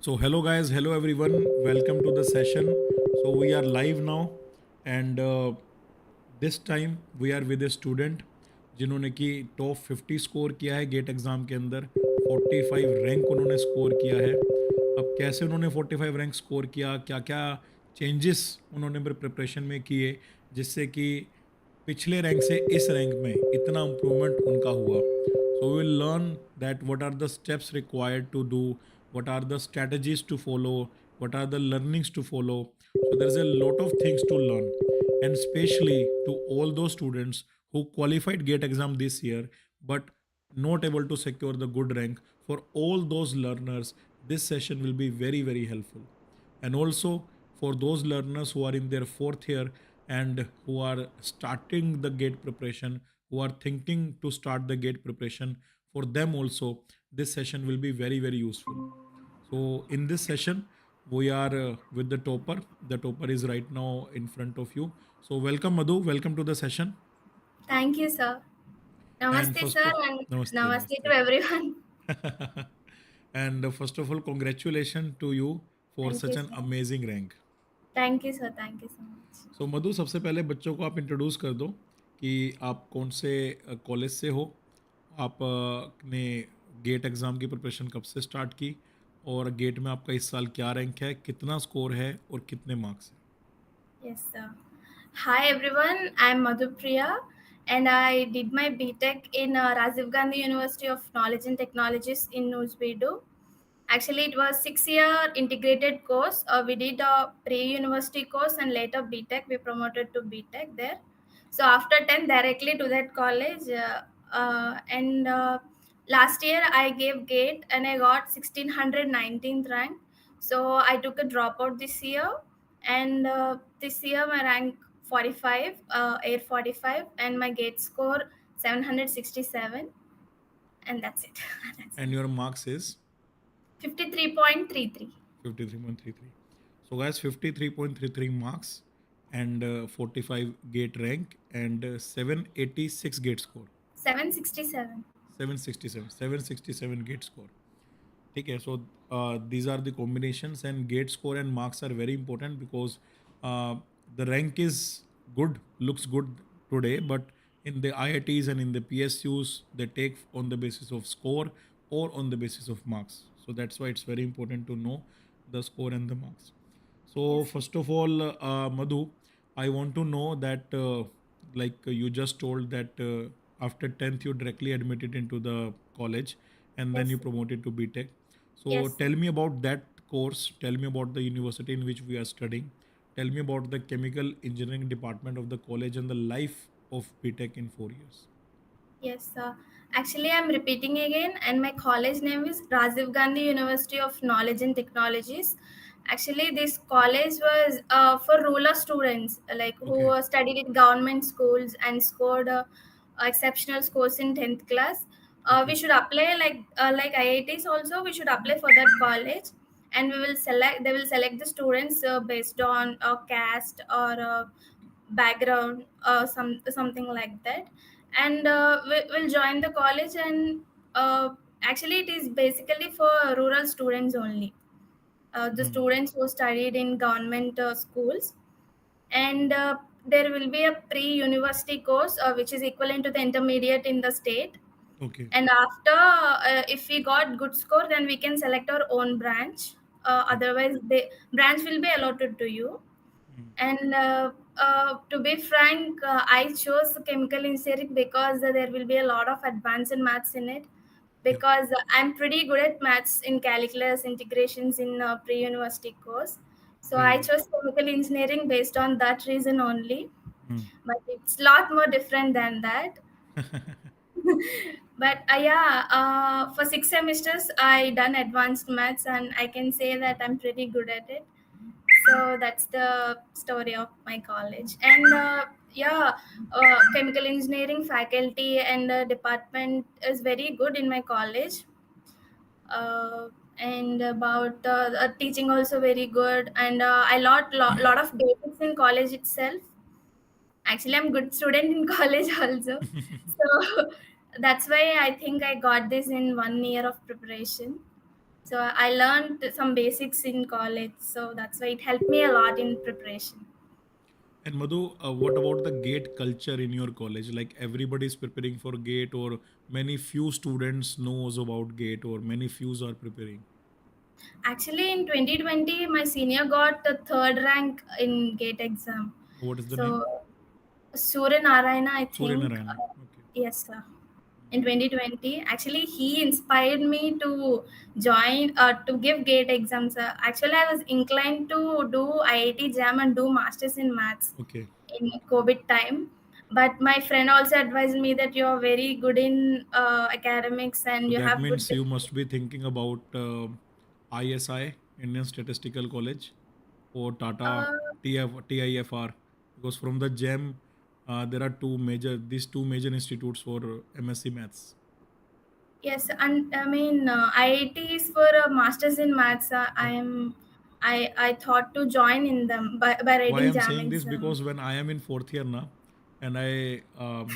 So, hello guys, hello everyone, welcome to the session. So, we are live now, and this time we are with a student जिन्होंने कि top 50 score किया है gate exam के अंदर 45 rank उन्होंने score किया है। अब कैसे उन्होंने 45 रैंक स्कोर किया, क्या क्या चेंजेस उन्होंने प्रिपरेशन में किए जिससे कि पिछले रैंक से इस रैंक में इतना इम्प्रूवमेंट उनका हुआ। So we will learn that what are the steps required to do, what are the strategies to follow, what are the learnings to follow. So there's a lot of things to learn, and especially to all those students who qualified gate exam this year but not able to secure the good rank. For all those learners, this session will be very helpful. And also for those learners who are in their fourth year and who are starting the gate preparation, who are thinking to start the gate preparation, for them also this session will be very useful. So in this session, we are with the topper. The topper is right now in front of you. So welcome, Madhu. Welcome to the session. Thank you, sir. And Namaste, first sir, of and namaste, namaste to namaste. everyone. And first of all, congratulations to you for Thank such you, an sir. amazing rank. Thank you, sir. Thank you so much. So मधु, सबसे पहले बच्चों को आप introduce कर दो कि आप कौन से कॉलेज से हो, आप ने गेट एग्ज़ाम की प्रिपरेशन कब से स्टार्ट की, और गेट में आपका इस साल क्या रैंक है, कितना स्कोर है और कितने मार्क्स हैं। Yes, sir. Hi, everyone. I'm Madhu Priya, and I did my BTech in Rajiv Gandhi University of Knowledge and Technologies in Newsbedu. Actually, it was 6-year integrated course. We did a pre-university course and later BTech. We promoted to BTech there. So after 10, directly to that college. And Last year I gave GATE and I got 1619th rank. So I took a dropout this year, and this year my rank 45, Air 45, and my GATE score 767, and that's it. That's And your marks is 53.33. 53.33. So guys, 53.33 marks and 45 gate rank and 786 gate score. 767. 767 gate score. Okay, so these are the combinations, and gate score and marks are very important because the rank is good, looks good today, but in the IITs and in the PSUs, they take on the basis of score or on the basis of marks. So that's why it's very important to know the score and the marks. So Yes. first of all, Madhu, I want to know that you just told that after 10th you directly admitted into the college and then Yes. you promoted to BTech. So Yes. tell me about that course. Tell me about the university in which we are studying. Tell me about the chemical engineering department of the college and the life of BTech in 4 years. Yes, actually, I'm repeating again, and my college name is Rajiv Gandhi University of Knowledge and Technologies. Actually, this college was for rural students, like who Okay. studied in government schools and scored exceptional scores in 10th class. We Okay. should apply like IITs also. We should apply for that college, and we will select. They will select the students based on caste or background, something like that, and will join the college. And actually it is basically for rural students only, the Hmm. students who studied in government schools. And there will be a pre-university course which is equivalent to the intermediate in the state. Okay. And after, if we got good score, then we can select our own branch. Hmm. Otherwise the branch will be allotted to you. Hmm. And to be frank, I chose chemical engineering because there will be a lot of advanced maths in it. Yeah. Because I'm pretty good at maths in calculus integrations in pre-university course. So Very I good. chose chemical engineering based on that reason only. Hmm. But it's a lot more different than that. But yeah, for 6 semesters I done advanced maths, and I can say that I'm pretty good at it. So that's the story of my college. And yeah, chemical engineering faculty and department is very good in my college. uh, and about teaching also very good, and I lot of basics in college itself. Actually, I'm good student in college also. So that's why I think I got this in 1 year of preparation. So I learned some basics in college. So that's why it helped me a lot in preparation. And Madhu, what about the gate culture in your college? Like everybody is preparing for gate, or many few students knows about gate, or many fews are preparing. Actually, in 2020, my senior got the third rank in GATE exam. What is the name? So Surya Narayana, I Surya think. Narayana. Okay. Yes, sir. In 2020, actually, he inspired me to join, to give GATE exams. Actually, I was inclined to do IIT JAM and do masters in maths Okay. in COVID time. But my friend also advised me that you're very good in academics So and you that have good. means you must be thinking about ISI, Indian Statistical College, or Tata Uh, TIFR, because from the GEM there are these two major institutes for MSc Maths. Yes, and I mean IIT is for a masters in maths. I thought to join in them by Why writing I'm JAM saying this, exam. because when I am in fourth year now, and I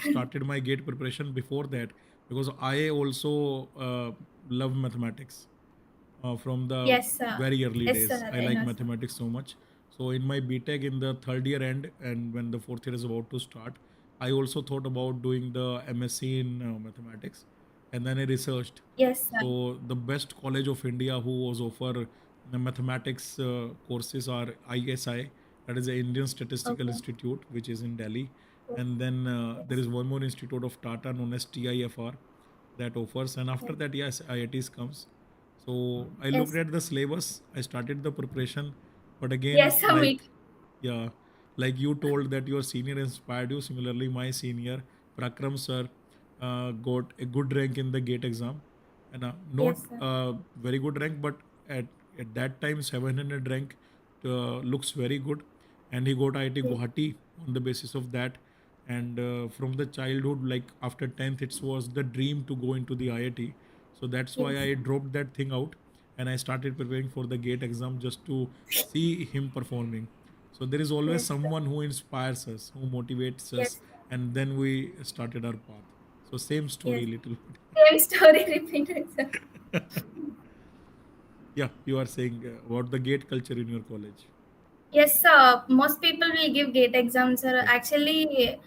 started my gate preparation before that, because I also love mathematics from the Yes, sir. very early Yes, days. sir. I I like know, sir. mathematics so much. So in my BTech in the third year end, and when the fourth year is about to start, I also thought about doing the MSc in mathematics, and then I researched. Yes, sir. So the best college of India who was offer the mathematics courses are ISI, that is the Indian Statistical Okay. Institute, which is in Delhi, Yes. and then there Yes. is one more institute of Tata known as TIFR that offers, and after Yes. that, yes, IITs comes. So I looked Yes. at the syllabus, I started the preparation, but again, Yes, sir. Me. yeah, like you told that your senior inspired you. Similarly, my senior Prakram sir got a good rank in the GATE exam, and not Yes, sir. very good rank, but at at that time 700 rank looks very good, and he got IIT Yes. Guwahati on the basis of that. And from the childhood, like after 10th, it was the dream to go into the IIT. So that's why Yes. I dropped that thing out, and I started preparing for the GATE exam just to see him performing. So there is always Yes, sir. someone who inspires us, who motivates us, Yes. and then we started our path. So same Yes. story, little Same story repeated, sir. bit. Yeah, you are saying about the GATE culture in your college. Yes, sir. Most people will give GATE exams. Sir. Okay. Actually,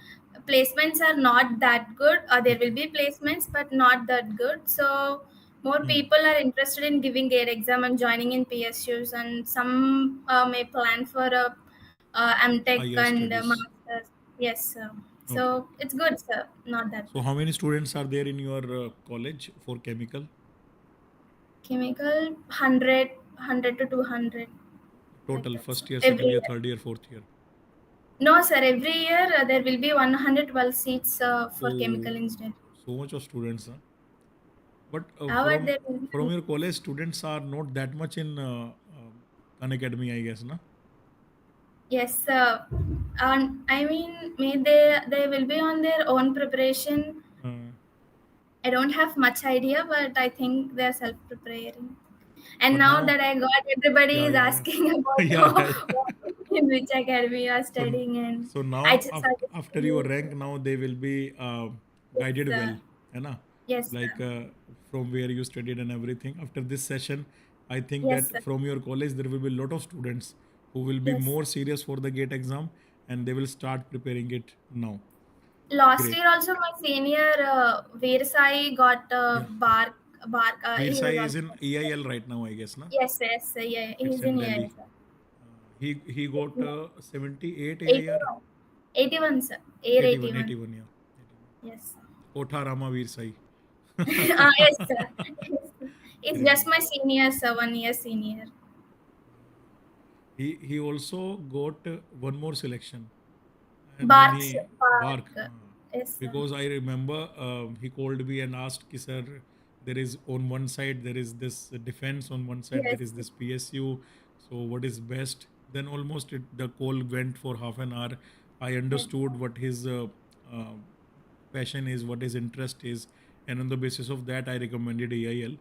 placements are not that good. There will Okay. be placements, but not that good. So more Hmm. people are interested in giving GATE exam and joining in PSUs, and some may plan for a MTech Higher and studies. masters. Yes, sir. Okay. So it's good, sir. Not that So bad. how many students are there in your college for chemical? Chemical 100 to 200 like Total that, sir. first year, Every second year, year. third year, fourth year. No, sir. Every year there will be 112 seats for chemical Oh, engineering. so much of students, huh? But However, there will be from your college, students are not that much in Unacademy, I guess, na? yes, sir. And I mean, may they will be on their own preparation. Uh, I don't have much idea, but I think they're self preparing. And but now now, that I got, everybody yeah, is yeah, yeah, asking yeah, about yeah, yeah. in which academy you are So, studying, and so I now just after suggested your you. rank, now they will be Yes, guided well, sir. है ना? Yes, Like sir. from where you studied and everything. After this session, I think Yes, that sir. from your college there will be a lot of students who will be Yes. more serious for the GATE exam, and they will start preparing it now. Last Great. year also my senior Veersai got Yeah. bark. Veer He Sai was is in also EIL right now, I guess, na? yes, yes, yeah. It's He's in in EIS. Delhi. He got 78 AIR, 81, 81, sir. Air 81, 81. 81, yeah. 81. Yes. Kotha Rama Veer Sai. Yes, sir. Yes, sir. It's just Great. my senior, sir. 1 year senior. He also got one more selection, and when Bark, he sir. Bark. bark, Yes, sir. because I remember he called me and asked ki sir, there is on one side there is this defense, on one side there Yes. is this PSU, so what is best? Then almost the call went for half an hour. I Yes. understood what his uh, passion is, what his interest is, and on the basis of that I recommended EIL,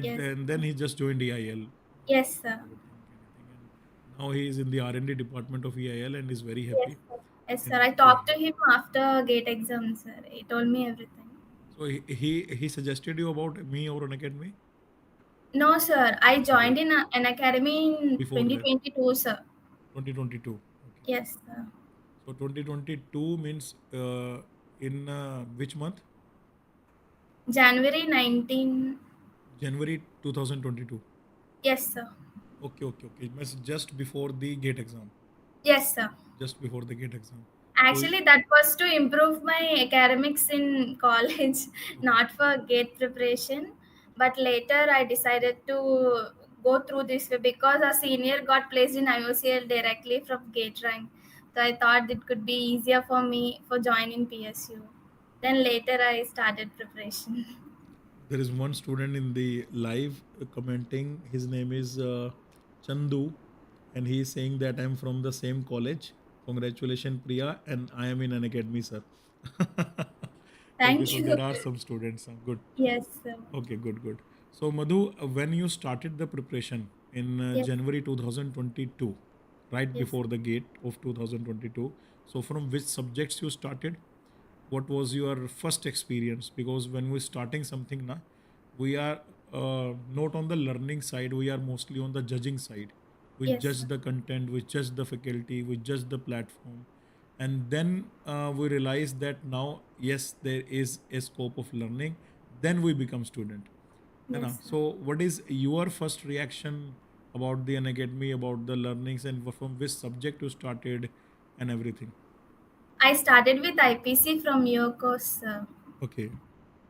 Yes. and then he just joined EIL Yes, sir. without overthink anything, and now he is in the R&D department of EIL and is very Yes, happy sir. Yes, sir. in I doing talked to it. him after gate exam, sir. He told me everything. So he suggested you about me or an academy. No, sir. I Okay, joined in an academy in before that, 2022, sir. 2022. Okay. Yes, sir. So 2022 means in which month? January 19. January 2022. Yes, sir. Okay, okay, okay. It means just before the gate exam. Yes, sir. Just before the gate exam. So, Actually, that was to improve my academics in college, okay. not for GATE preparation. But later, I decided to go through this way because a senior got placed in IOCL directly from GATE rank. So I thought it could be easier for me for joining PSU. Then later, I started preparation. There is one student in the live commenting. His name is Chandu, and he is saying that I'm from the same college. Congratulations, Priya, and I am in an academy, sir. Okay, Thank so you. there are some students. Good. Yes, sir. Okay, good, good. So, Madhu, when you started the preparation in Yes, January 2022, right yes, before the gate of 2022, so from which subjects you started? What was your first experience? Because when we're starting something na, we are not on the learning side, we are mostly on the judging side. We yes, judge sir. the content, we judge the faculty, we judge the platform, and then we realize that now yes there is a scope of learning, then we become student, है ना? Yes, sir. So what is your first reaction about the academy, about the learnings, and from which subject you started and everything? I started with IPC from your course, sir. Okay,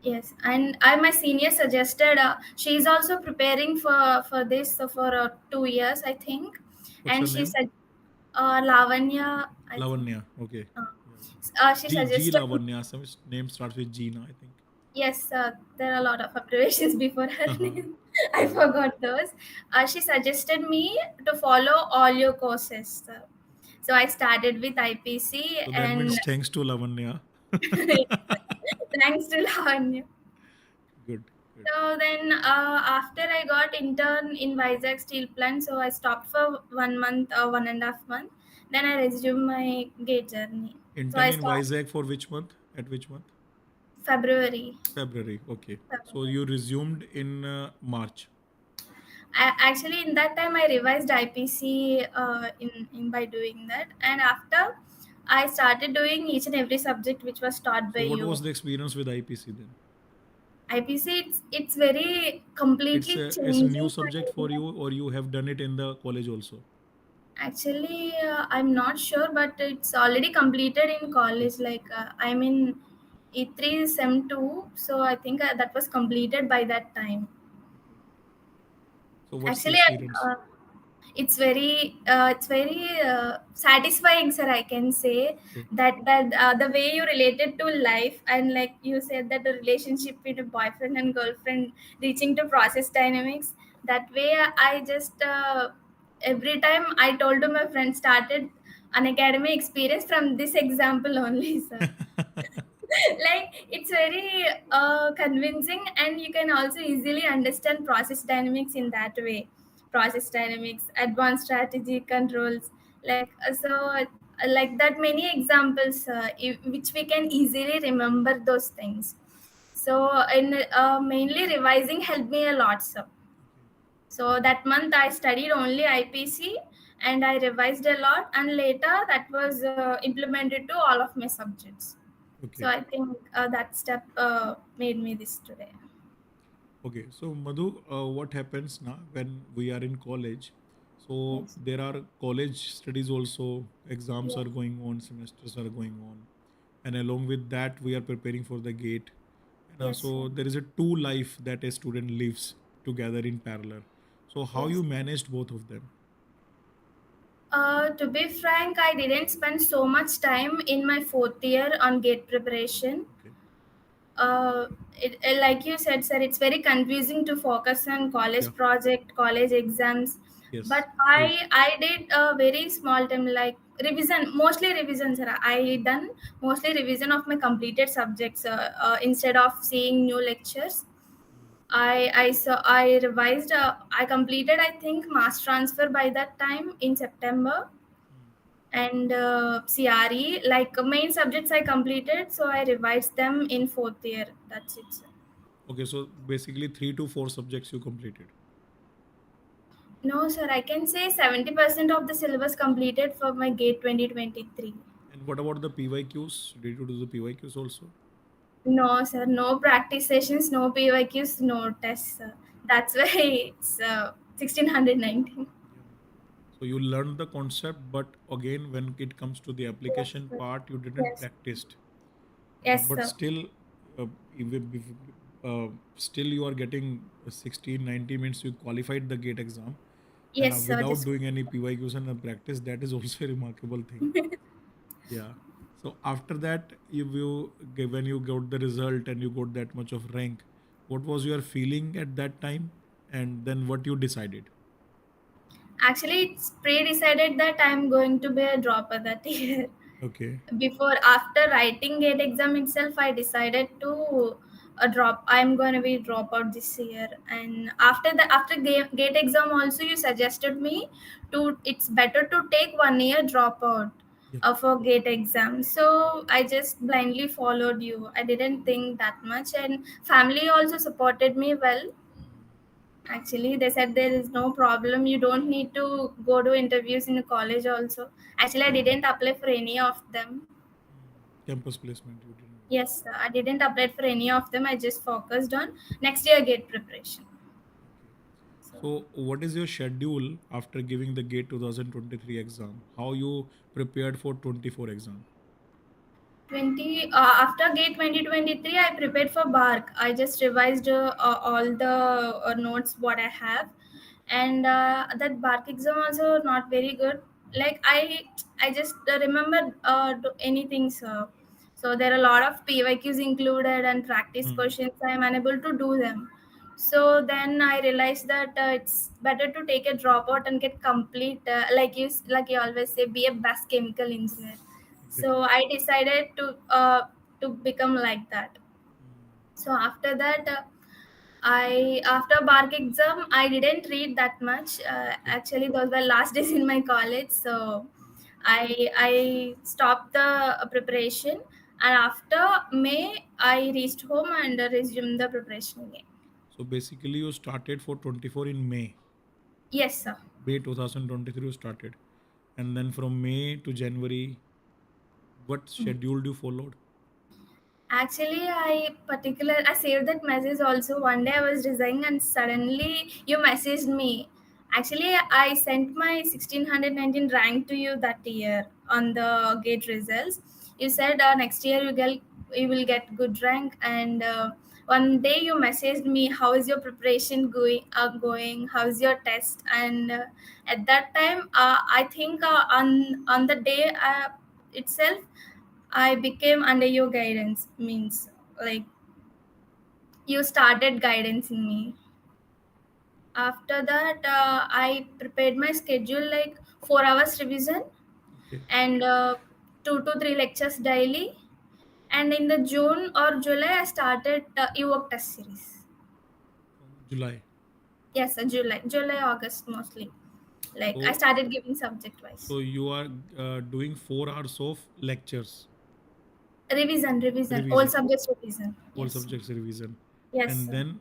Yes, and my senior suggested she is also preparing for this for 2 years, I think, what's and her she name? said Lavanya, I think. Lavanya. Okay. Uh, Yeah, yeah. she G suggested. Lavanya. Some name starts with G now, I think. Yes, there are a lot of abbreviations before her Uh-huh. name. I Yeah. forgot those. She suggested me to follow all your courses. So I started with IPC So that means and thanks to Lavanya. thanks to Lavanya. Good, good. So then, after I got intern in Vizag Steel Plant, so I stopped for 1 month or 1.5 month. Then I resumed my gate journey. So Intern I in stopped Vizag for which month? At which month? February. February. Okay. So February. you resumed in March. Actually, in that time, I revised IPC in by doing that, and after I started doing each and every subject which was taught by So what you. was the experience with IPC then? IPC, it's very completely It's a new changing subject for my. you, or you have done it in the college also. Actually, I'm not sure, but it's already completed in Okay. college. Like I'm in E3 Sem 2, so I think that was completed by that time. Okay. So what's the Actually, experience? it's very satisfying, sir. I can say Okay. that the way you related to life, and like you said that the relationship with a boyfriend and girlfriend reaching to process dynamics. That way, I just every time I told to my friend started an academy experience from this example only, sir. Like it's very convincing, and you can also easily understand process dynamics in that way. Process dynamics, advanced strategy controls, like like that many examples which we can easily remember those things. So in mainly revising helped me a lot, sir. Okay. So that month I studied only IPC and I revised a lot, and later that was implemented to all of my subjects. So Okay. I think that step made me this today. Okay, so Madhu, what happens now when we are in college? So Yes. there are college studies also, exams Yes. are going on, semesters are going on, and along with that, we are preparing for the gate. And Yes. so there is a two life that a student lives together in parallel. So how you Yes. managed both of them? To be frank, I didn't spend so much time in my fourth year on gate preparation. Okay. uh, like you said, sir, it's very confusing to focus on college Yeah. project, college exams. Yes. But True. I did a very small time, like revision, mostly revision, sir. I done mostly revision of my completed subjects instead of seeing new lectures. I revised. I completed, I think, mass transfer by that time in September, Hmm. and CRE, like main subjects I completed, so I revised them in fourth year. That's it, sir. Okay, so basically 3 to 4 subjects you completed. No, sir. I can say 70% of the syllabus completed for my GATE 2023. And what about the PYQs? Did you do the PYQs also? No, sir. No practice sessions, no PYQs, no tests, sir. That's why it's 1619. Yeah. So you learned the concept, but again, when it comes to the Yes, application sir. part, you didn't Yes. practice. Yes, But sir. still, still you are getting 16, 90 minutes. You qualified the gate exam, and Yes, sir. without Just doing any PYQs and practice, that is also a remarkable thing. Yeah. So after that, when you got the result and you got that much of rank, what was your feeling at that time, and then what you decided? actually, it's pre-decided that I'm going to be a dropper that year. Okay. Before, after writing gate exam itself, I decided to drop. I'm going to be dropout this year. And after gate exam also, you suggested me to it's better to take 1 year dropout Yep. for gate exam. So I just blindly followed you. I didn't think that much, and family also supported me well. Actually, they said there is no problem. You don't need to go to interviews in college also. Actually, I didn't apply for any of them. Campus placement you didn't do. Yes, I didn't apply for any of them. I just focused on next year gate preparation. Okay. So So what is your schedule after giving the GATE 2023 exam? How you prepared for 24 exam? 20 after gate 2023, I prepared for bark. I just revised all the notes what I have, and that bark exam also not very good. Like I just remember anything, so there are a lot of PYQs included and practice Hmm. questions. I am unable to do them. So then I realized that it's better to take a dropout and get complete, like you always say, be a best chemical engineer. So Exactly. I decided to become like that. Hmm. So after that, I after bark exam, I didn't read that much. Okay. Actually, those were last days in my college, so I stopped the preparation. And after May, I reached home and resumed the preparation again. So basically you started for 24 in May. Yes, sir. May 2023 you started. And then from May to January, what schedule you followed? Actually, I saved that message also. One day I was resigning and suddenly you messaged me. Actually, I sent my 1619 rank to you that year on the gate results. You said next year you will get good rank, and one day you messaged me, how is your preparation going, how is your test? And at that time, I think on the day itself, I became under your guidance, means like you started guidancing me. After that, I prepared my schedule like 4 hours revision Okay. and 2 to 3 lectures daily. And in the June or July, I started e-work test series. From July. Yes, July, August mostly. Like I So started giving subject wise. so you are doing 4 hours of lectures, Revision, all revision, subjects revision. all Yes, subjects revision, yes, and sir. then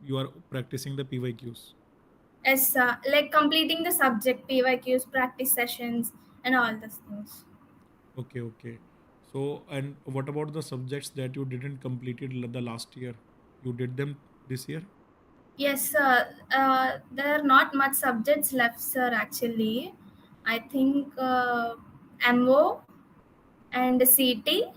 you are practicing the PYQs. As like completing the subject PYQs, practice sessions, and all those things. Okay, okay. So, and what about the subjects that you didn't complete it the last year? You did them this year? Yes, there are not much subjects left, sir. Actually, I think MO and CT,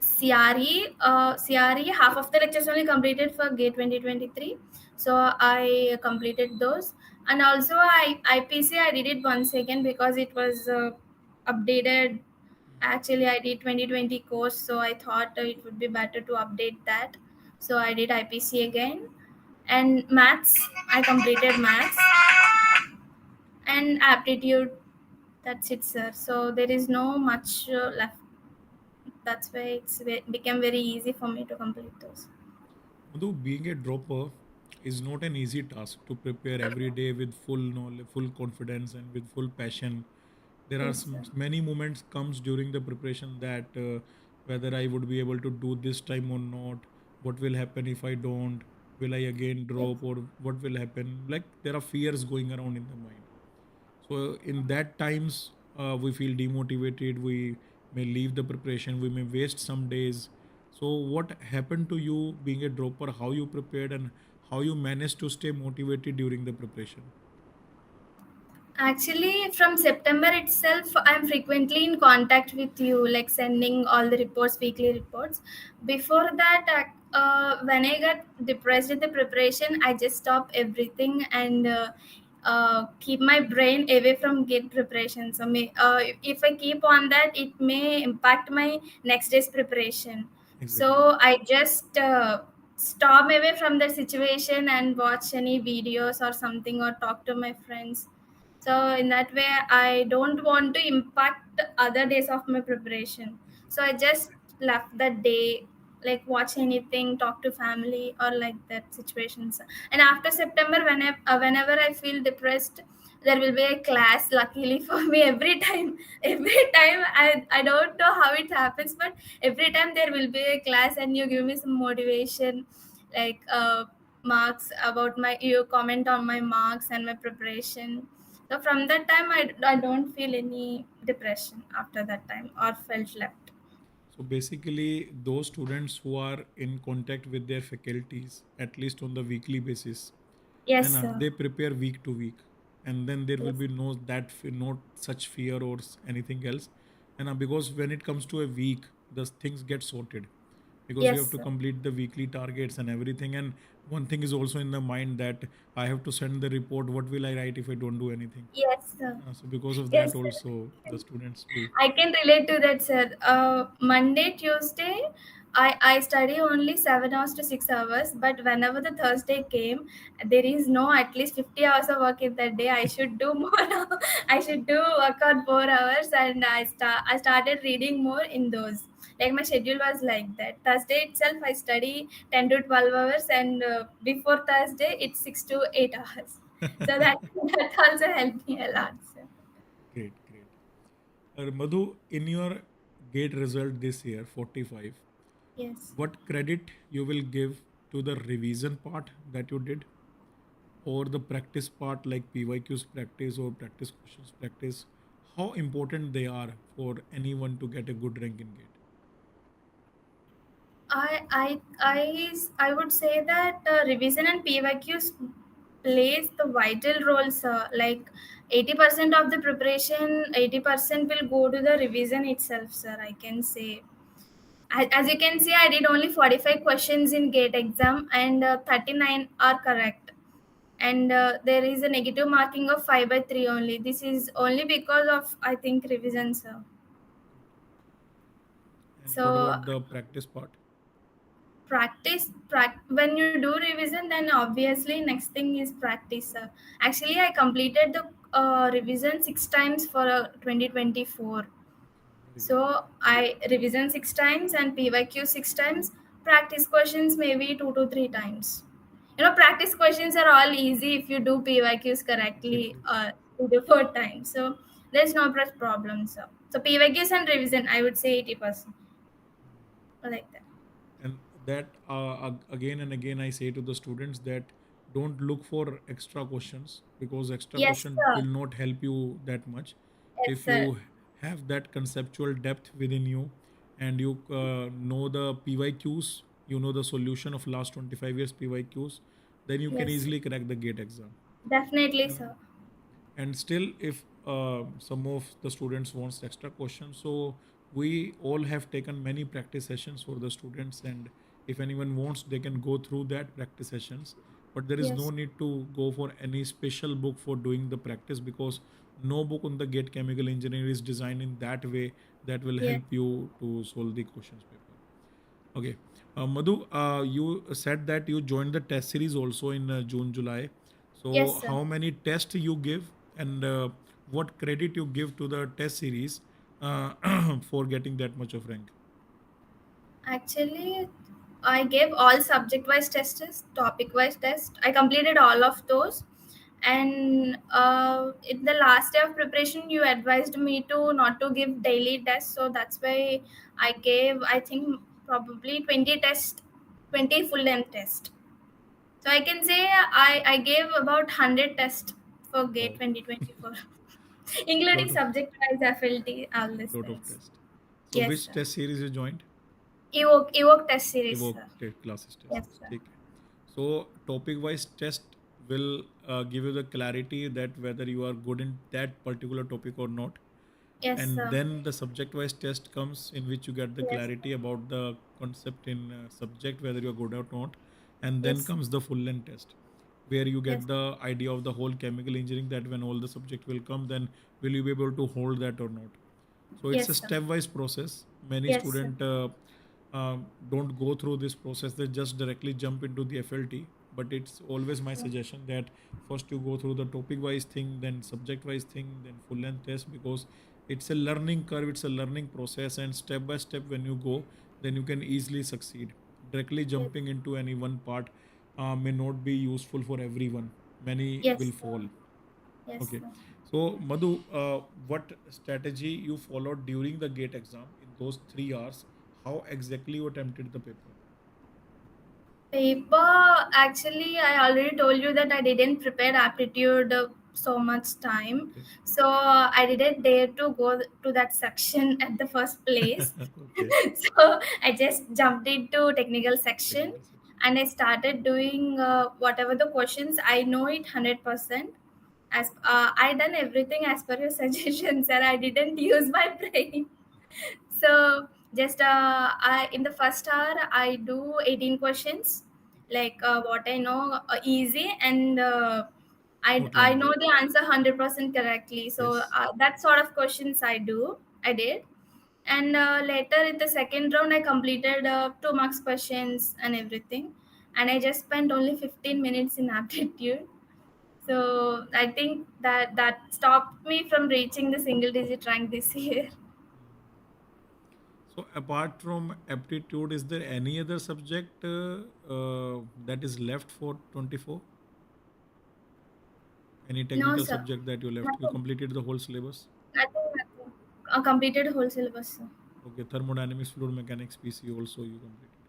CRE, CRE. Half of the lectures only completed for GATE 2023, so I completed those. And also, IPC I did it once again because it was updated. Actually, I did 2020 course, so I thought it would be better to update that. So I did IPC again, and maths. I completed maths and aptitude. That's it, sir. So there is no much left. That's why became very easy for me to complete those. Although being a dropper is not an easy task to prepare every day with full knowledge, full confidence, and with full passion. There are Yes, sir. many moments comes during the preparation that whether I would be able to do this time or not. What will happen if I don't? will I again Yes. drop, or what will happen? Like there are fears going around in the mind. So in that times, we feel demotivated, we may leave the preparation, we may waste some days. So what happened to you being a dropper? How you prepared, and how you managed to stay motivated during the preparation? Actually, from September itself, I'm frequently in contact with you, like sending all the reports, weekly reports. Before that, when I got depressed in the preparation, I just stop everything and keep my brain away from gate preparation. So, if I keep on that, it may impact my next day's preparation. Exactly. So, I just stop away from the situation and watch any videos or something, or talk to my friends. So in that way, I don't want to impact other days of my preparation. So I just left that day, like watch anything, talk to family, or like that situations. And after September, whenever I feel depressed, there will be a class. Luckily for me, every time, every time, I don't know how it happens, but every time there will be a class, and you give me some motivation, like marks about my, you comment on my marks and my preparation. So from that time, I don't feel any depression after that time or felt left. So basically, those students who are in contact with their faculties, at least on the weekly basis, Yes, and sir. they prepare week to week, and then there will Yes. be not such fear or anything else. And because when it comes to a week, the things get sorted, because you Yes, have to sir. complete the weekly targets and everything. And one thing is also in the mind that I have to send the report. What will I write if I don't do anything? Yes, sir. So because of that, Yes, sir. also the students do. I can relate to that, sir. Monday, Tuesday, I study only 7 hours to 6 hours. But whenever the Thursday came, there is no at least 50 hours of work in that day. I should do more. I should do work on 4 hours, and I started reading more in those. Like my schedule was like that. Thursday itself, I study 10 to 12 hours, and before Thursday, it's 6 to 8 hours. So that that also helped me a lot, sir. Great, great. Madhu, in your gate result this year, 45, Yes. what credit you will give to the revision part that you did, or the practice part like PYQs practice or practice questions practice? How important they are for anyone to get a good rank in gate? I would say that revision and PYQs plays the vital roles. Like 80% of the preparation, 80% will go to the revision itself, sir. I can say. As you can see, I did only 45 questions in GATE exam, and 39 are correct. And there is a negative marking of 5 by 3 only. This is only because of, I think, revision, sir. And what So about the practice part? when you do revision, then obviously next thing is practice. Actually, I completed the revision 6 times for 2024. Very good. So I revision 6 times and PYQ 6 times. Practice questions maybe 2 to 3 times. Practice questions are all easy if you do PYQs correctly, Exactly. 2 to 4 times. So there's no problem. So PYQs and revision, I would say 80%, like that. And that again and again I say to the students that don't look for extra questions, because extra Yes, question sir. will not help you that much. Yes, If sir. you have that conceptual depth within you, and you know the PYQs, you know the solution of last 25 years PYQs, then you can Yes, easily crack the gate exam. definitely, You know, sir. and still if some of the students wants extra questions, so we all have taken many practice sessions for the students, and if anyone wants they can go through that practice sessions. But there is no Yes, need to go for any special book for doing the practice, because no book on the gate chemical engineering is designed in that way that will yes, help you to solve the questions paper. Okay. Madhu, you said that you joined the test series also in June, July. So, yes, sir. how many tests you give, and what credit you give to the test series for getting that much of rank? Actually, I gave all subject-wise tests, topic-wise tests. I completed all of those. And in the last day of preparation, you advised me to not to give daily tests. So that's why I gave, I think, probably 20 tests, 20 full length tests. So I can say I gave about 100 tests for GATE Wow, 2024, including lot of subject wise FLT, all these lot of things. test. So Yes, which sir. test series you joined? Evoke test series, Evoke sir. classes test. Yes, sir. ठीक है. So topic wise test will give you the clarity that whether you are good in that particular topic or not, Yes, and sir. then the subject wise test comes in which you get the Yes, clarity about the concept in subject whether you are good or not, and then yes, comes the full length test where you yes, get the idea of the whole chemical engineering, that when all the subject will come, then will you be able to hold that or not. So it's yes, a sir. step-wise process. Many Yes, sir. student don't go through this process; they just directly jump into the FLT. But it's always my suggestion that first you go through the topic-wise thing, then subject-wise thing, then full-length test, because it's a learning curve, it's a learning process, and step by step when you go, then you can easily succeed. Directly Yes, jumping into any one part may not be useful for everyone. Many will yes, sir. fall. Yes, Okay. sir. So, Madhu, what strategy you followed during the GATE exam in those 3 hours? How exactly you attempted the paper? Paper, actually, I already told you that I didn't prepare aptitude so much time. Okay. So I didn't dare to go to that section at the first place. Okay. So I just jumped into technical section Technical section. and I started doing whatever the questions. I know it 100%. As I done everything as per your suggestions, and I didn't use my brain. So just I in the first hour I do 18 questions, like what I know easy, and I Outline know them. the answer 100% correctly. So Yes. that sort of questions I did, and later in the second round I completed 2 marks questions and everything, and I just spent only 15 minutes in aptitude. So I think that stopped me from reaching the single digit rank this year. So, apart from aptitude, is there any other subject that is left for 24? Any No, technical sir. subject that you left? You Nothing. completed the whole syllabus? Nothing. Completed whole syllabus, sir. Okay. Thermodynamics, fluid mechanics, PC also you completed.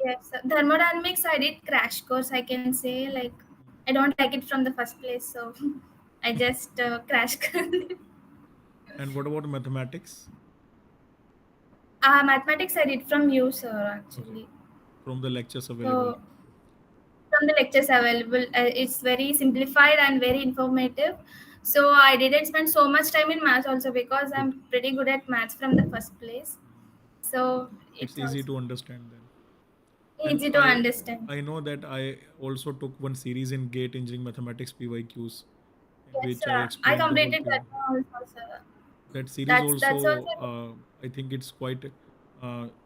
Yes, sir. Thermodynamics, I did crash course, I can say. Like, I don't like it from the first place, so I just crash course. And what about mathematics? Mathematics, I did from you, sir, Okay. actually. From the lectures available. So, from the lectures available, it's very simplified and very informative. So, I didn't spend so much time in maths also because Good. I'm pretty good at maths from the first place. So, It's it's easy also to understand then. And easy to understand. I know that I also took one series in GATE Engineering Mathematics PYQs in Yes, which I sir. I explained the whole completed that PY. one also, sir. That series That's also, also I think it's quite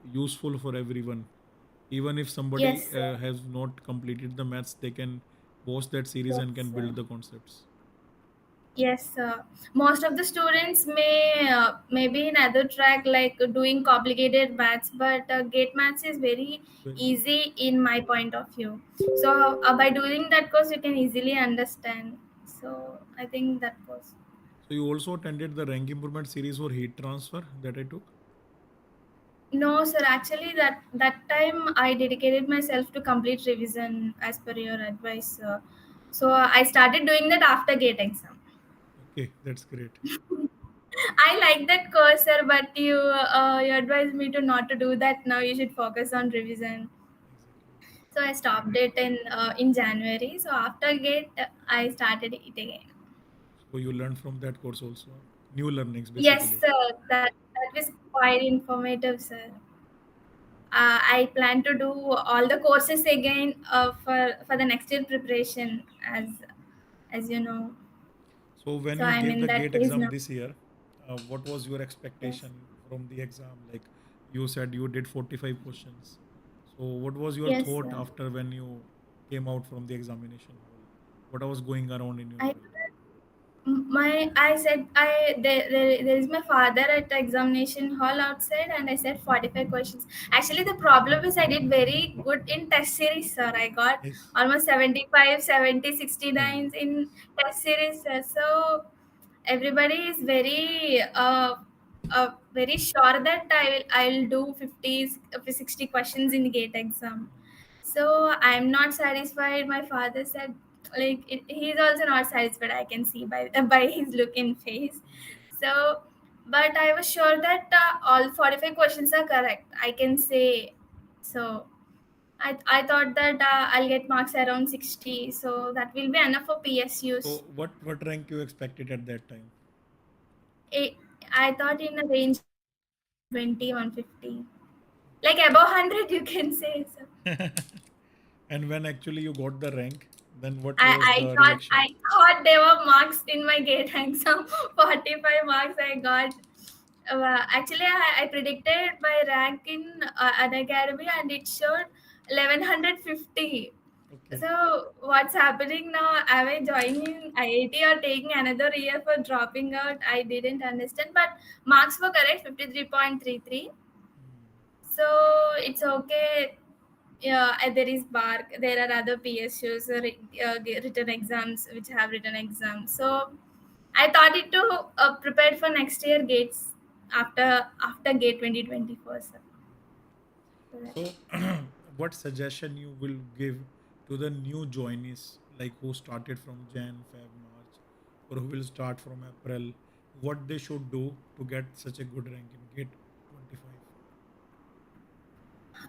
useful for everyone. Even if somebody yes, sir. has not completed the maths, they can watch that series Yes, and can sir. build the concepts. Yes, sir. Most of the students may be in other track like doing complicated maths, but gate maths is very Very easy in my point of view. So by doing that course, you can easily understand. So I think that course. So you also attended the rank improvement series for heat transfer that I took. No, sir. Actually, that time I dedicated myself to complete revision as per your advice. So I started doing that after gate exam. Okay, that's great. I like that course, sir, but you advised me to not to do that. Now you should focus on revision. Exactly. So I stopped it in January. So after gate, I started it again. So you learned from that course also. New learnings Yes, basically. sir. That was quite informative, sir. I plan to do all the courses again for the next year preparation, as you know. So when So you I'm gave in the that GATE phase exam now. this year, what was your Yes. expectation from the exam? Like you said, you did 45 questions. So what was your Yes, thought sir. after when you came out from the examination hall? What was going around in your I mind? my I said there is my father at the examination hall outside, and I said 45 questions. Actually, the problem is I did very good in test series, sir. I got Yes. almost 75, 70, Hmm. 69 in test series, sir. So everybody is very sure that I'll do 50 60 questions in the gate exam. So I'm not satisfied. My father said, like, he's also not satisfied. I can see by by his look in face. So, but I was sure that all 45 questions are correct. I can say. So I thought that I'll get marks around 60. So that will be enough for PSUs. So what rank you expected at that time? It, I thought in a range of 120, 150. Like above 100, you can say. So. And when actually you got the rank, then what I, was I the thought reaction? I thought there were marks in my gate exam. 45 marks I got. Actually, I predicted my rank in Unacademy and it showed 1150. Okay. So what's happening now? Am I joining IIT or taking another year for dropping out? I didn't understand. But marks were correct, 53.33. So it's okay. Yeah, there is bark, there are other PSUs, written exams which have written exams. So I thought it to prepared for next year gates, after gate 2024. So So, what suggestion you will give to the new joinees, like who started from Jan, Feb, March, or who will start from April? What they should do to get such a good rank in Gate 25?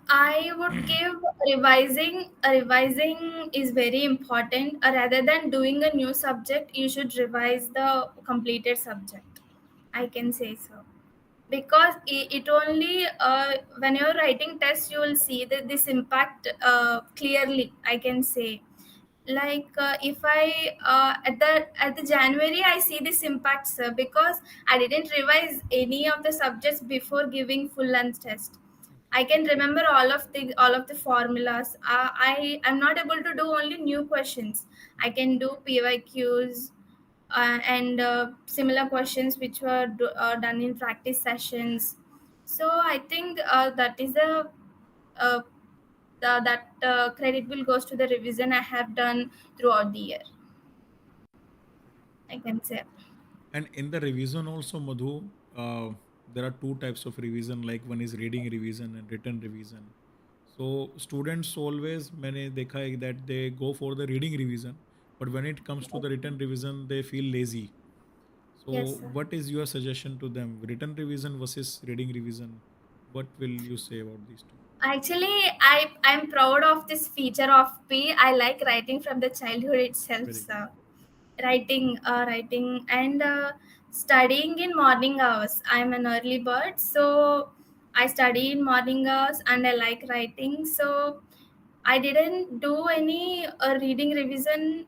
I would give revising is very important. Rather than doing a new subject, you should revise the completed subject. I can say so. Because it only when you're writing tests you will see that this impact clearly, I can say. Like if I at the January I see this impact, sir, because I didn't revise any of the subjects before giving full length test. Okay. I can remember all of the formulas. I am not able to do only new questions. I can do PYQs and similar questions which were done in practice sessions. So I think that is uh, that credit will goes to the revision I have done throughout the year, Very good. I can say. And in the revision also, Madhu, there are two types of revision. Like one is reading revision and written revision. So students always, मैंने देखा है that they go for the reading revision, but when it comes to the written revision, they feel lazy. So Yes, sir. what is your suggestion to them? Written revision versus reading revision. What will you say about these two? Actually, I'm proud of this feature of P. I like writing from the childhood itself, Very good. sir. Writing and studying in morning hours. I'm an early bird, so I study in morning hours and I like writing. So I didn't do any reading revision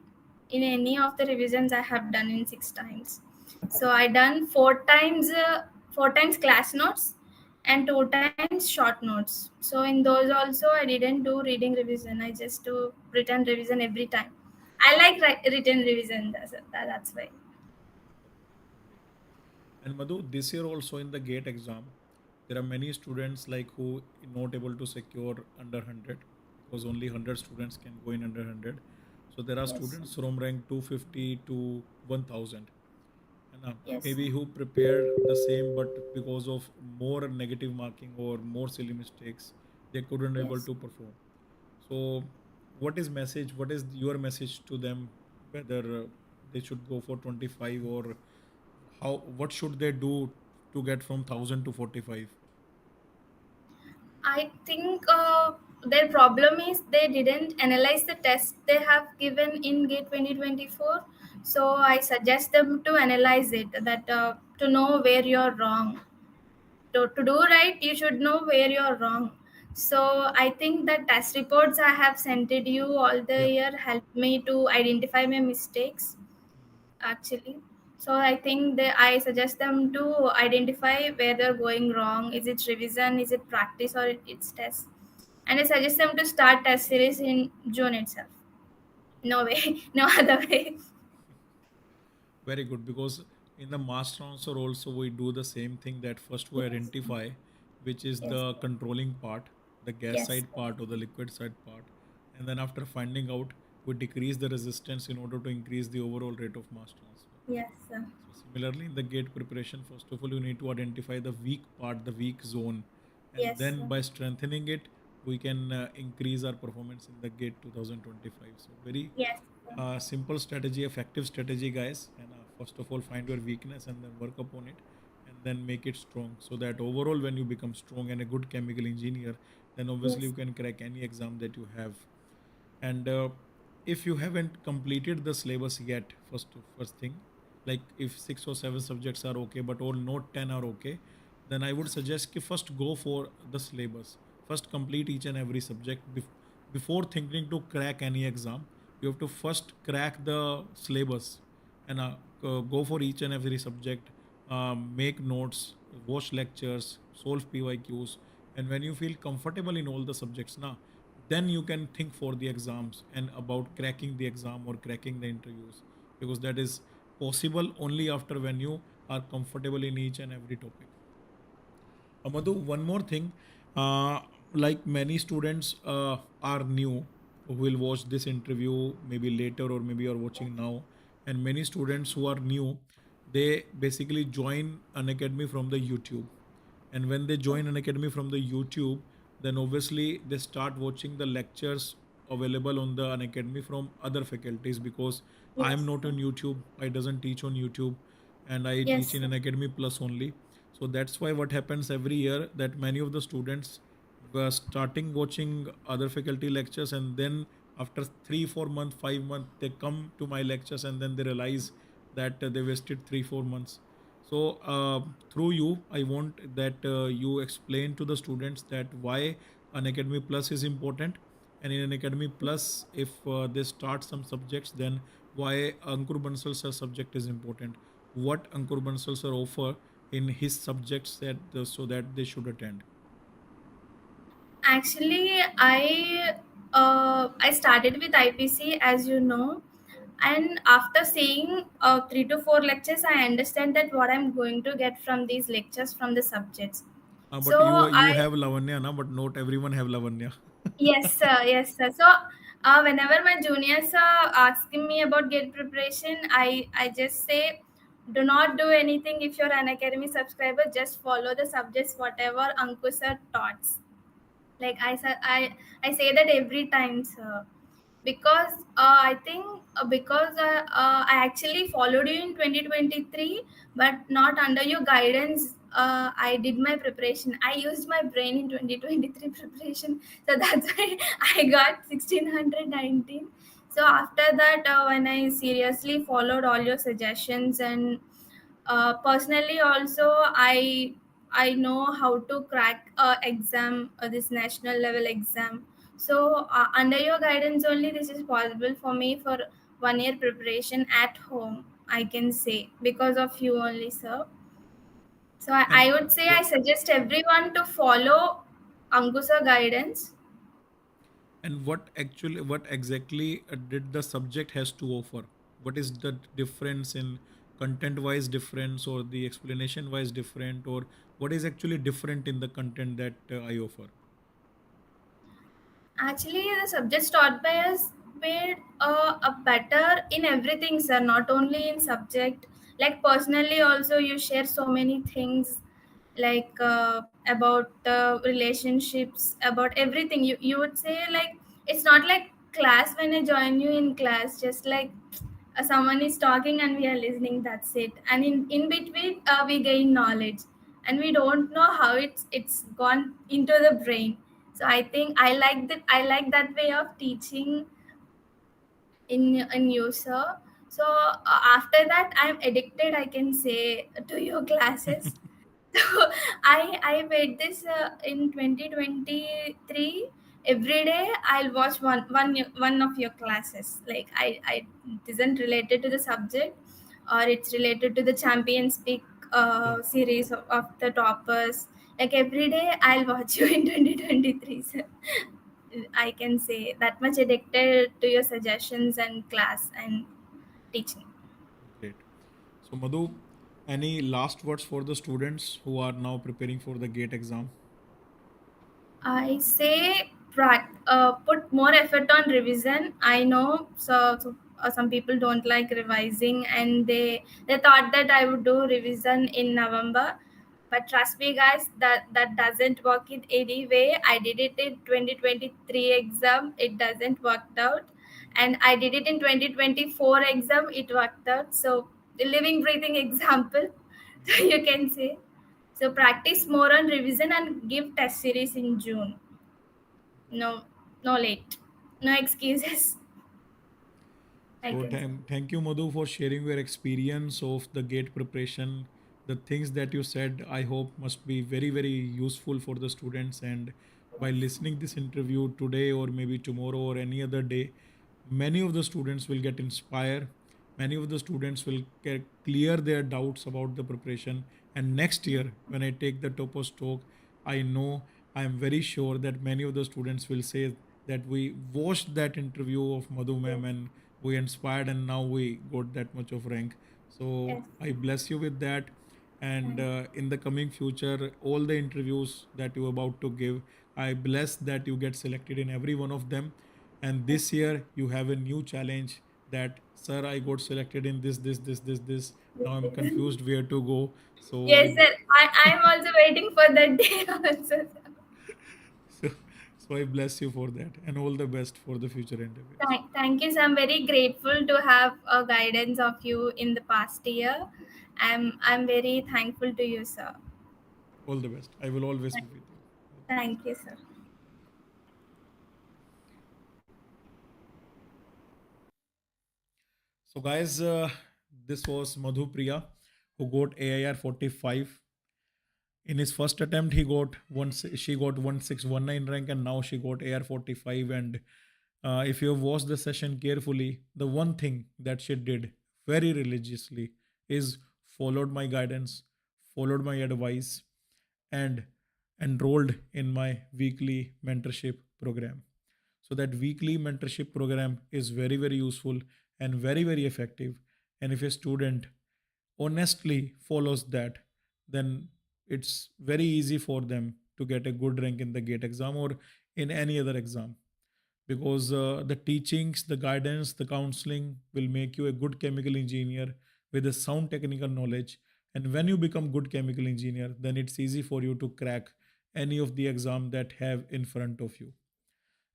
in any of the revisions I have done in 6 times. So I done four times class notes and 2 times short notes. So in those also I didn't do reading revision. I just do written revision every time. I like written revision. That's why. Great. And Madhu, this year also in the GATE exam, there are many students like who not able to secure under 100 because only 100 students can go in under 100. So there are Yes. students from rank 250 to 1000. And Yes. maybe who prepared the same, but because of more negative marking or more silly mistakes, they couldn't able Yes. to perform. So, what is message? What is your message to them? Whether they should go for 25 or how? What should they do to get from 1000 to 45? I think their problem is they didn't analyze the test they have given in GATE 2024. So I suggest them to analyze it, that to know where you're wrong. To do right, you should know where you're wrong. So I think the test reports I have sent it you all the Yep. year helped me to identify my mistakes, actually. So I think I suggest them to identify where they're going wrong. Is it revision, is it practice, or it's test? And I suggest them to start test series in June itself. No way. No other way. Very good, because in the mass transfer also we do the same thing, that first we Yes. identify which is Yes. the controlling part, the gas Yes. side part or the liquid side part, and then after finding out we decrease the resistance in order to increase the overall rate of mass transfer. Yes. So similarly in the gate preparation, first of all you need to identify the weak part, the weak zone, and Yes. then by strengthening it we can increase our performance in the gate 2025. So very Yes. simple strategy, effective strategy, guys. And first of all, find your weakness and then work upon it, and then make it strong. So that overall, when you become strong and a good chemical engineer, then obviously Yes. you can crack any exam that you have. And if you haven't completed the syllabus yet, first thing, like if 6 or 7 subjects are okay but all not 10 are okay, then I would suggest ki first go for the syllabus. First complete each and every subject before thinking to crack any exam. You have to first crack the syllabus, and go for each and every subject, make notes, watch lectures, solve pyqs. And when you feel comfortable in all the subjects now, then you can think for the exams and about cracking the exam or cracking the interviews, because that is possible only after when you are comfortable in each and every topic. Madhu, one more thing. Uh, like many students are new who will watch this interview maybe later or maybe are watching now, and many students who are new, they basically join an academy from the YouTube. And when they join an academy from the YouTube, then obviously they start watching the lectures available on the Unacademy from other faculties, because I am Yes. not on YouTube. I doesn't teach on YouTube, and I teach Yes. in an Academy Plus only. So that's why what happens every year, that many of the students were starting watching other faculty lectures, and then after 3 4 months 5 months they come to my lectures, and then they realize that they wasted 3 4 months. So through you, I want that you explain to the students that why an Academy Plus is important, and in an Academy Plus, if they start some subjects, then why Ankur Bansal sir subject is important. What Ankur Bansal sir offer in his subjects that so that they should attend. Actually, I started with IPC, as you know, and after seeing 3 to 4 lectures, I understand that what I'm going to get from these lectures from the subjects. But So you I have Lavanya, na, but not everyone have Lavanya. Yes, sir. Yes, sir. So, whenever my juniors are asking me about gate preparation, I just say, do not do anything if you're an academy subscriber. Just follow the subjects whatever Ankur sir taught. Like I say that every time, sir, because I think because I actually followed you in 2023, but not under your guidance. I did my preparation. I used my brain in 2023 preparation, so that's why I got 1619. So after that, when I seriously followed all your suggestions, and personally also I know how to crack exam, this national level exam. So under your guidance only this is possible for me for 1 year preparation at home, I can say, because of you only, sir. So I And would say I what suggest everyone to follow Ankusa guidance. what exactly did the subject has to offer? What is the difference in content wise difference, or the explanation wise different, or what is actually different in the content that I offer? Actually, the subjects taught by us were a better in everything, sir. Not only in subject, like personally also you share so many things, like about relationships, about everything. You would say like it's not like class when I join you in class, just like someone is talking and we are listening. That's it. And in between, we gain knowledge, and we don't know how it's gone into the brain. So I think I like that way of teaching in you, sir. So after that, I'm addicted, I can say, to your classes. So I made this in 2023. Every day I'll watch one of your classes. Like I it isn't related to the subject, or it's related to the champions peak Yeah, series of the toppers. Like every day I'll watch you in 2023. So I can say that much addicted to your suggestions and class and teaching. great. So Madhu, any last words for the students who are now preparing for the gate exam? I say put more effort on revision. I know some people don't like revising, and they thought that I would do revision in November. But trust me, guys, that doesn't work in any way. I did it in 2023 exam. It doesn't worked out, and I did it in 2024 exam. It worked out. So the living, breathing example, you can say. So practice more on revision and give test series in June. No, no late, no excuses. I So can say. thank you, Madhu, for sharing your experience of the gate preparation. The things that you said, I hope must be very, very useful for the students. And by listening this interview today or maybe tomorrow or any other day, many of the students will get inspired. Many of the students will get clear their doubts about the preparation. And next year, when I take the topos talk, I know, I am very sure that many of the students will say that we watched that interview of Madhu ma'am and we inspired and now we got that much of rank. So Yes. I bless you with that. And Thank in the coming future, all the interviews that you're about to give, I bless that you get selected in every one of them. And you. this year you have a new challenge that, sir, I got selected in this. Now I'm Yes. confused where to go. So Yes, sir. I'm also waiting for that day also. so, so I bless you for that and all the best for the future endeavors. Thank you. So I'm very grateful to have a guidance of you in the past year. I'm very thankful to you, sir. All the best. I will always be with you. All the best. Thank you, sir. So, guys, this was Madhu Priya who got AIR 45. In his first attempt, he got one. She got 1619 rank, and now she got AR 45. And if you have watched the session carefully, the one thing that she did very religiously is followed my guidance, followed my advice, and enrolled in my weekly mentorship program. So that weekly mentorship program is very, very useful and very, very effective. And if a student honestly follows that, then it's very easy for them to get a good rank in the gate exam or in any other exam, because the teachings, the guidance, the counseling will make you a good chemical engineer with a sound technical knowledge. And when you become good chemical engineer, then it's easy for you to crack any of the exam that have in front of you.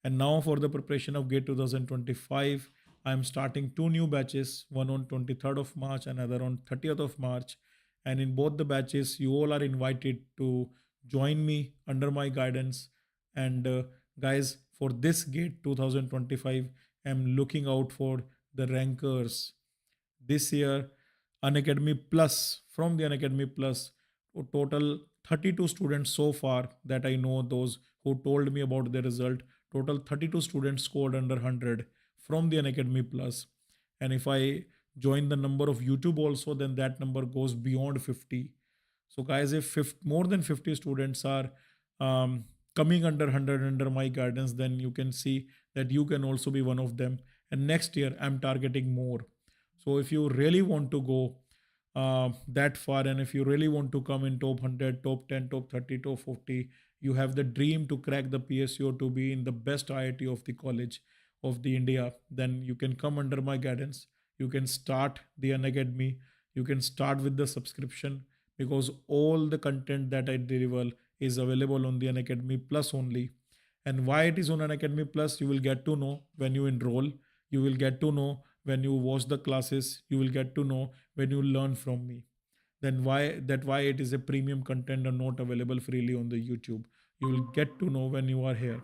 And now for the preparation of GATE 2025, I'm starting two new batches, one on 23rd of March, another on 30th of March. And in both the batches, you all are invited to join me under my guidance. And guys, for this GATE 2025, I'm looking out for the rankers this year. Unacademy Plus, from the Unacademy Plus, total 32 students so far that I know, those who told me about their result. Total 32 students scored under 100 from the Unacademy Plus. And if I join the number of YouTube also, then that number goes beyond 50. So, guys, if more than 50 students are um, coming under 100 under my guidance, then you can see that you can also be one of them. And next year, I'm targeting more. So, if you really want to go that far, and if you really want to come in top 100, top 10, top 30, top 40, you have the dream to crack the PSO to be in the best IIT of the college of the India, then you can come under my guidance. You can start the Unacademy. You can start with the subscription, because all the content that I deliver is available on the Unacademy Plus only. And why it is on Unacademy Plus, you will get to know when you enroll. You will get to know when you watch the classes. You will get to know when you learn from me. Then why it is a premium content and not available freely on the YouTube. You will get to know when you are here.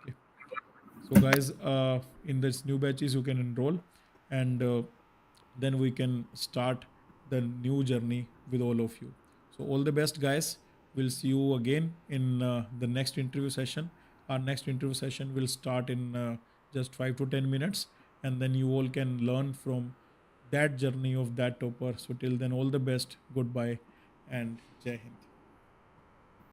Okay. So, guys, in this new batches, you can enroll, and then we can start the new journey with all of you. So, all the best, guys. We'll see you again in the next interview session. Our next interview session will start in just 5 to 10 minutes, and then you all can learn from that journey of that topper. So, till then, all the best. Goodbye, and Jai Hind.